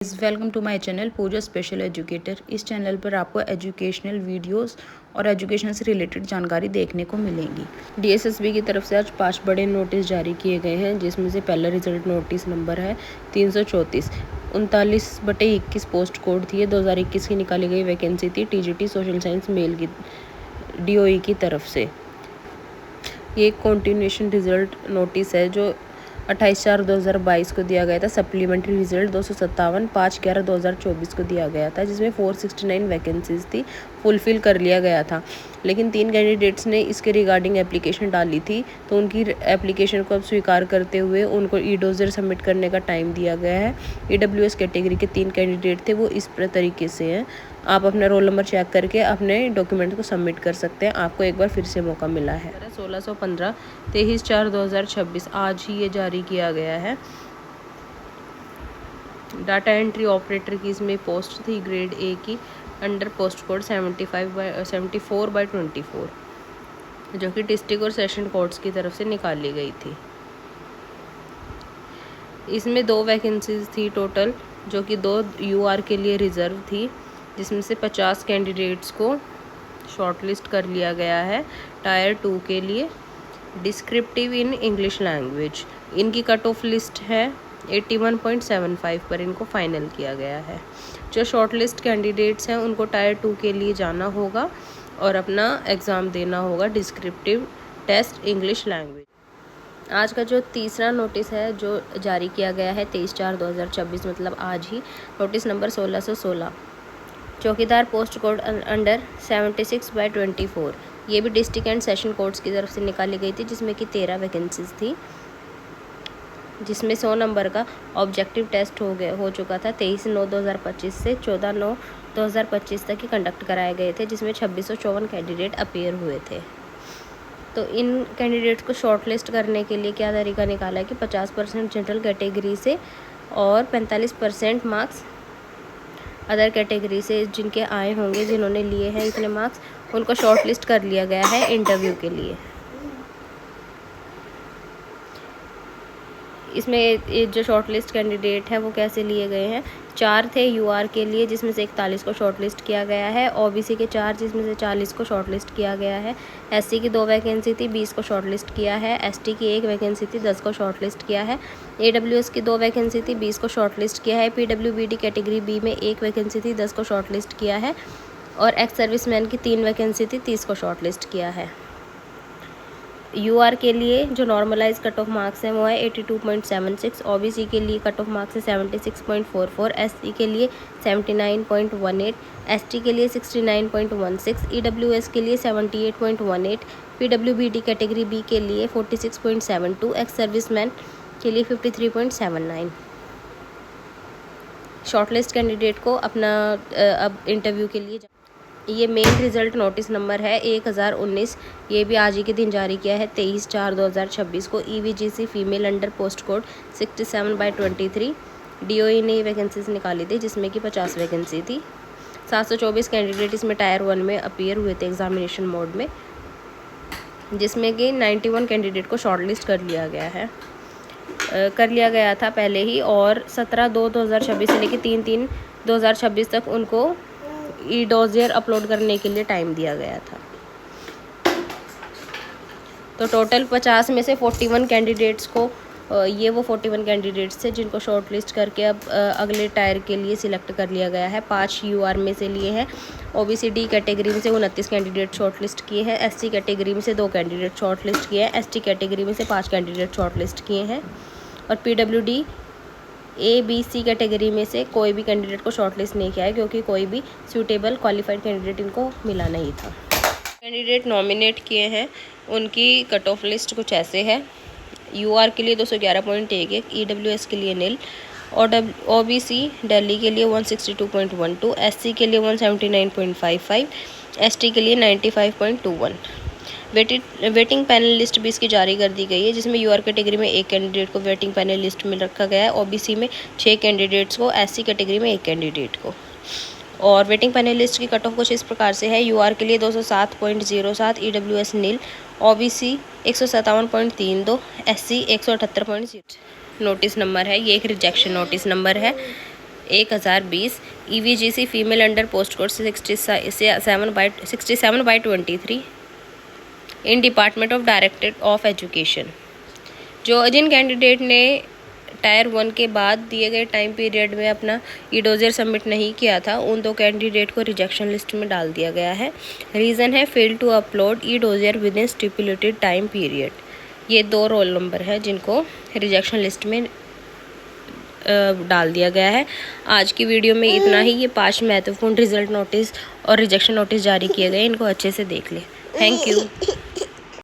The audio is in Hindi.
Welcome to my channel Pooja special educator. इस चैनल पर आपको एजुकेशनल वीडियोस और एजुकेशन से रिलेटेड जानकारी देखने को मिलेंगी। डीएसएसबी की तरफ से आज 5 बड़े नोटिस जारी किए गए हैं, जिसमें से पहला रिजल्ट नोटिस नंबर है 334। 39/21 पोस्ट कोड थी। 2021 की निकाली गई वैकेंसी थी टीजीटी सोशल साइंस मेल की डीओई की तरफ से। ये एक कॉन्टिन्यूएशन रिजल्ट नोटिस है जो 28/4/2022 को दिया गया था। सप्लीमेंट्री रिजल्ट 257 5/11/2024 को दिया गया था, जिसमें 469 वैकेंसीज थी, फुलफिल कर लिया गया था। लेकिन 3 कैंडिडेट्स ने इसके रिगार्डिंग एप्लीकेशन डाली थी, तो उनकी एप्लीकेशन को अब स्वीकार करते हुए उनको ई-डोजर सबमिट करने का टाइम दिया गया है। ईडब्ल्यूएस कैटेगरी के 3 कैंडिडेट थे, वो इस तरीके से हैं। आप अपना रोल नंबर चेक करके अपने डॉक्यूमेंट को सबमिट कर सकते हैं। आपको एक बार फिर से मौका मिला है। 1615 23/4/2026 आज ही ये जारी किया गया है। डाटा एंट्री ऑपरेटर की इसमें पोस्ट थी ग्रेड ए की, अंडर पोस्ट कोड 74/24, जो कि डिस्ट्रिक्ट और सेशन कोर्ट्स की तरफ से निकाली गई थी। इसमें 2 वैकेंसीज थी टोटल, जो कि 2 यूआर के लिए रिजर्व थी, जिसमें से 50 कैंडिडेट्स को शॉर्टलिस्ट कर लिया गया है टायर 2 के लिए। डिस्क्रिप्टिव इन इंग्लिश लैंग्वेज इनकी कट ऑफ लिस्ट है 81.75 पर इनको फाइनल किया गया है। जो शॉर्टलिस्ट कैंडिडेट्स हैं उनको टायर 2 के लिए जाना होगा और अपना एग्ज़ाम देना होगा डिस्क्रिप्टिव टेस्ट इंग्लिश लैंग्वेज। आज का जो तीसरा नोटिस है जो जारी किया गया है 23/4/2026 मतलब आज ही, नोटिस नंबर 1616 चौकीदार पोस्ट कोड अंडर 76/24। ये भी डिस्ट्रिक्ट एंड सेशन कोर्ट्स की तरफ से निकाली गई थी, जिसमें कि 13 वैकेंसीज थी, जिसमें 100 नंबर का ऑब्जेक्टिव टेस्ट हो चुका था। 23/9/2025 से 14/9/2025 तक ही कंडक्ट कराए गए थे, जिसमें 2654 कैंडिडेट अपीयर हुए थे। तो इन कैंडिडेट्स को शॉर्टलिस्ट करने के लिए क्या तरीका निकाला है कि 50% जनरल कैटेगरी से और 45% मार्क्स अदर कैटेगरी से जिनके आए होंगे, जिन्होंने लिए हैं इतने मार्क्स, उनको शॉर्टलिस्ट कर लिया गया है इंटरव्यू के लिए। इसमें जो शॉर्टलिस्ट कैंडिडेट है वो कैसे लिए गए हैं, 4 थे यूआर के लिए, जिसमें से 41 को शॉर्टलिस्ट किया गया है। ओबीसी के 4, जिसमें से 40 को शॉर्टलिस्ट किया गया है। एससी की 2 वैकेंसी थी, 20 को शॉर्टलिस्ट किया है। एसटी की 1 वैकेंसी थी, 10 को शॉर्टलिस्ट किया है। एडब्ल्यूएस की 2 वैकेंसी थी, 20 को शॉर्टलिस्ट किया है। पीडब्ल्यूबीडी कैटेगरी बी में 1 वैकेंसी थी, 10 को शॉर्टलिस्ट किया है। और एक्स सर्विसमैन की 3 वैकेंसी थी, 30 को शॉर्टलिस्ट किया है। यूआर के लिए जो नॉर्मलाइज कट ऑफ मार्क्स हैं वो है 82.76। ओबीसी के लिए कट ऑफ मार्क्स है 76.44। एससी के लिए 79.18। एसटी के लिए 69.16। ईडब्ल्यूएस के लिए 78.18। पीडब्ल्यूबीडी कैटेगरी बी के लिए 46.72। एक्स सर्विसमैन के लिए 53.79। शॉर्टलिस्ट कैंडिडेट को अपना अब इंटरव्यू के लिए ये मेन रिज़ल्ट नोटिस नंबर है 1019। ये भी आज ही के दिन जारी किया है 23/4/2026 को। EVGC female under post code 67/23 DOE ने वैकेंसीज निकाली थी, जिसमें कि 50 वैकेंसी थी। 724 कैंडिडेट इसमें टायर 1 में अपीयर हुए थे एग्जामिनेशन मोड में, जिसमें कि 91 कैंडिडेट को शॉर्टलिस्ट कर लिया गया था पहले ही। और 17/2/2026 से लेकर 3/3/2026 तक उनको ई-डोजियर अपलोड करने के लिए टाइम दिया गया था। तो टोटल 50 में से 41 कैंडिडेट्स को ये वो 41 कैंडिडेट्स थे जिनको शॉर्टलिस्ट करके अब अगले टायर के लिए सिलेक्ट कर लिया गया है। 5 यूआर में से लिए हैं। ओबीसी डी कैटेगरी में से 29 कैंडिडेट शॉर्टलिस्ट किए हैं। एससी कैटेगरी में से 2 कैंडिडेट शॉर्टलिस्ट किए हैं। एसटी कैटेगरी में से 5 कैंडिडेट शॉर्टलिस्ट किए हैं। और PWD A B C category में से कोई भी कैंडिडेट को शॉर्टलिस्ट नहीं किया है, क्योंकि कोई भी सूटेबल क्वालिफाइड कैंडिडेट इनको मिला नहीं था। कैंडिडेट नॉमिनेट किए हैं उनकी कट ऑफ लिस्ट कुछ ऐसे है। यूआर के लिए 211.11, ईडब्ल्यूएस के लिए नील, और ओबीसी दिल्ली के लिए 162.12, एससी के लिए 179.55, एसटी के लिए 95.21। वेटिंग पैनल लिस्ट भी इसकी जारी कर दी गई है, जिसमें यूआर कैटेगरी में 1 कैंडिडेट को वेटिंग पैनल लिस्ट में रखा गया है। ओबीसी में 6 कैंडिडेट्स को, एससी कैटेगरी में 1 कैंडिडेट को। और वेटिंग पैनल लिस्ट की कट ऑफ कुछ इस प्रकार से है। यूआर के लिए 207.07, EWS nil, OBC 157.32, SC 178.0। Notice number है, ये एक रिजेक्शन नोटिस नंबर है 1020 EVGC female under post code 67/23 in department of directorate of education. जिन कैंडिडेट ने टायर 1 के बाद दिए गए टाइम पीरियड में अपना ई-डोजियर सबमिट नहीं किया था, उन 2 कैंडिडेट को रिजेक्शन लिस्ट में डाल दिया गया है। रीज़न है fail to upload e-dossier within stipulated time period. ये 2 रोल नंबर है जिनको रिजेक्शन लिस्ट में डाल दिया गया है। आज की वीडियो में इतना ही। ये 5 महत्वपूर्ण रिजल्ट नोटिस और रिजेक्शन नोटिस जारी किए गए, इनको अच्छे से देख लें। Thank you.